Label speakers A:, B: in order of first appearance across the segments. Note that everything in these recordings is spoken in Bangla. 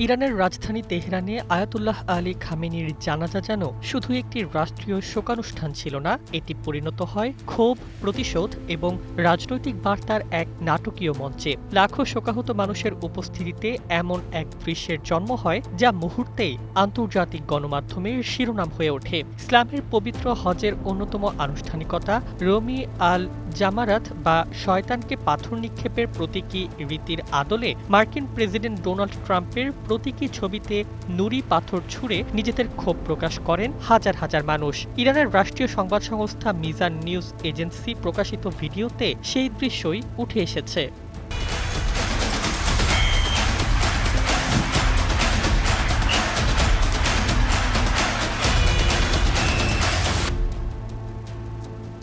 A: ইরানের রাজধানী তেহরানে আয়াতুল্লাহ আলী খামেনির জানাজা যেন শুধু একটি রাষ্ট্রীয় শোকানুষ্ঠান ছিল না, এটি পরিণত হয় ক্ষোভ, প্রতিশোধ এবং রাজনৈতিক বার্তার এক নাটকীয় মঞ্চে। লাখো শোকাহত মানুষের উপস্থিতিতে এমন এক দৃশ্যের জন্ম হয় যা মুহূর্তেই আন্তর্জাতিক গণমাধ্যমের শিরোনাম হয়ে ওঠে। ইসলামের পবিত্র হজের অন্যতম আনুষ্ঠানিকতা রমি আল জামারাত বা শয়তানকে পাথর নিক্ষেপের প্রতীকী রীতির আদলে মার্কিন প্রেসিডেন্ট ডোনাল্ড ট্রাম্পের প্রতীকী ছবিতে নুড়ি পাথর ছুঁড়ে নিজেদের ক্ষোভ প্রকাশ করেন হাজার হাজার মানুষ। ইরানের রাষ্ট্রীয় সংবাদ সংস্থা মিজান নিউজ এজেন্সি প্রকাশিত ভিডিওতে সেই দৃশ্যই উঠে এসেছে।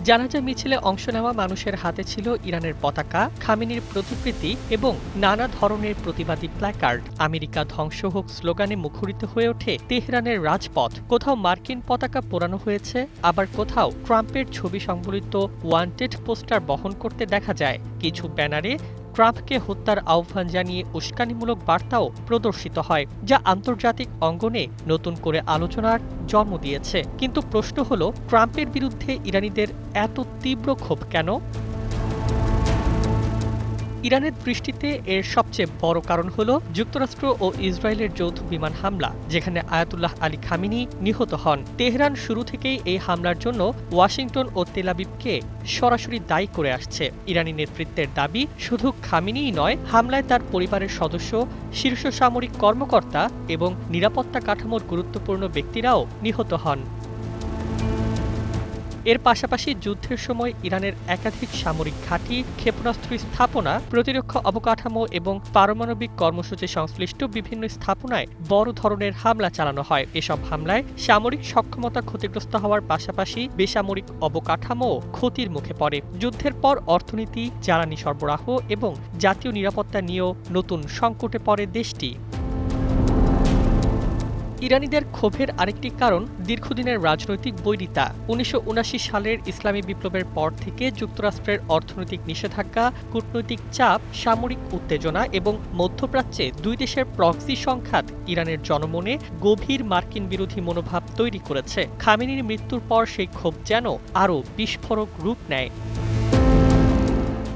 A: জানাজা মিছিলে অংশ নেওয়া মানুষের হাতে ছিল ইরানের পতাকা, খামেনির প্রতিকৃতি এবং নানা ধরনের প্রতিবাদী প্ল্যাকার্ড। আমেরিকা ধ্বংস হোক স্লোগানে মুখরিত হয়ে ওঠে তেহরানের রাজপথ। কোথাও মার্কিন পতাকা পোড়ানো হয়েছে, আবার কোথাও ট্রাম্পের ছবি সংবলিত ওয়ান্টেড পোস্টার বহন করতে দেখা যায়। কিছু ব্যানারে ট্রাম্পকে হত্যার আহ্বান জানিয়ে উস্কানিমূলক বার্তাও প্রদর্শিত হয়, যা আন্তর্জাতিক অঙ্গনে নতুন করে আলোচনার জন্ম দিয়েছে। কিন্তু প্রশ্ন হলো, ট্রাম্পের বিরুদ্ধে ইরানিদের এত তীব্র ক্ষোভ কেন? ইরানের দৃষ্টিতে এর সবচেয়ে বড় কারণ হল যুক্তরাষ্ট্র ও ইসরায়েলের যৌথ বিমান হামলা, যেখানে আয়াতুল্লাহ আলী খামেনি নিহত হন। তেহরান শুরু থেকেই এই হামলার জন্য ওয়াশিংটন ও তেল আবিবকে সরাসরি দায়ী করে আসছে। ইরানি নেতৃত্বের দাবি, শুধু খামেনিই নয়, হামলায় তার পরিবারের সদস্য, শীর্ষ সামরিক কর্মকর্তা এবং নিরাপত্তা কাঠামোর গুরুত্বপূর্ণ ব্যক্তিরাও নিহত হন। এর পাশাপাশি যুদ্ধের সময় ইরানের একাধিক সামরিক ঘাঁটি, ক্ষেপণাস্ত্র স্থাপনা, প্রতিরক্ষা অবকাঠামো এবং পারমাণবিক কর্মসূচি সংশ্লিষ্ট বিভিন্ন স্থাপনায় বড় ধরনের হামলা চালানো হয়। এসব হামলায় সামরিক সক্ষমতা ক্ষতিগ্রস্ত হওয়ার পাশাপাশি বেসামরিক অবকাঠামো ক্ষতির মুখে পড়ে। যুদ্ধের পর অর্থনীতি, জ্বালানি সরবরাহ এবং জাতীয় নিরাপত্তা নিয়েও নতুন সংকটে পড়ে দেশটি। ইরানিদের ক্ষোভের আরেকটি কারণ দীর্ঘদিনের রাজনৈতিক বৈরিতা। ১৯৭৯ সালের ইসলামী বিপ্লবের পর থেকে যুক্তরাষ্ট্রের অর্থনৈতিক নিষেধাজ্ঞা, কূটনৈতিক চাপ, সামরিক উত্তেজনা এবং মধ্যপ্রাচ্যে দুই দেশের প্রক্সি সংঘাত ইরানের জনমনে গভীর মার্কিন বিরোধী মনোভাব তৈরি করেছে। খামেনির মৃত্যুর পর সেই ক্ষোভ যেন আরও বিস্ফোরক রূপ নেয়।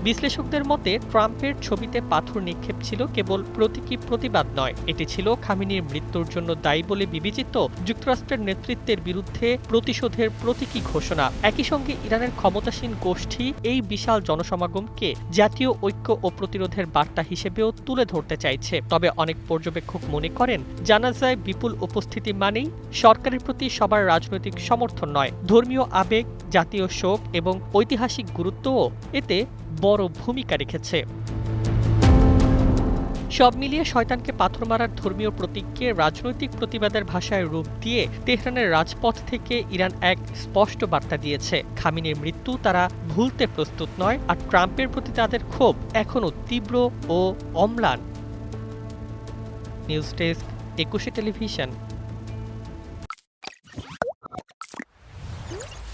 A: বিশ্লেষকদের মতে, ট্রাম্পের ছবিতে পাথর নিক্ষেপ ছিল কেবল প্রতীকী প্রতিবাদ নয়, এটি ছিল খামেনির মৃত্যুর জন্য দায়ী বলে বিবেচিত যুক্তরাষ্ট্রের নেতৃত্বের বিরুদ্ধে প্রতিশোধের প্রতীকী ঘোষণা। একই সঙ্গে ইরানের ক্ষমতাসীন গোষ্ঠী এই বিশাল জনসমাগমকে জাতীয় ঐক্য ও প্রতিরোধের বার্তা হিসেবেও তুলে ধরতে চাইছে। তবে অনেক পর্যবেক্ষক মনে করেন, জানাজায় বিপুল উপস্থিতি মানেই সরকারের প্রতি সবার রাজনৈতিক সমর্থন নয়, ধর্মীয় আবেগ, জাতীয় শোক এবং ঐতিহাসিক গুরুত্বও এতে বড় ভূমিকা রেখেছে। সব মিলিয়ে শয়তানকে পাথর মারার ধর্মীয় প্রতীককে রাজনৈতিক প্রতিবাদের ভাষায় রূপ দিয়ে তেহরানের রাজপথ থেকে ইরান এক স্পষ্ট বার্তা দিয়েছে, খামেনির মৃত্যু তারা ভুলতে প্রস্তুত নয়, আর ট্রাম্পের প্রতি তাদের ক্ষোভ এখনও তীব্র ও অম্লান। News desk, ২১ television.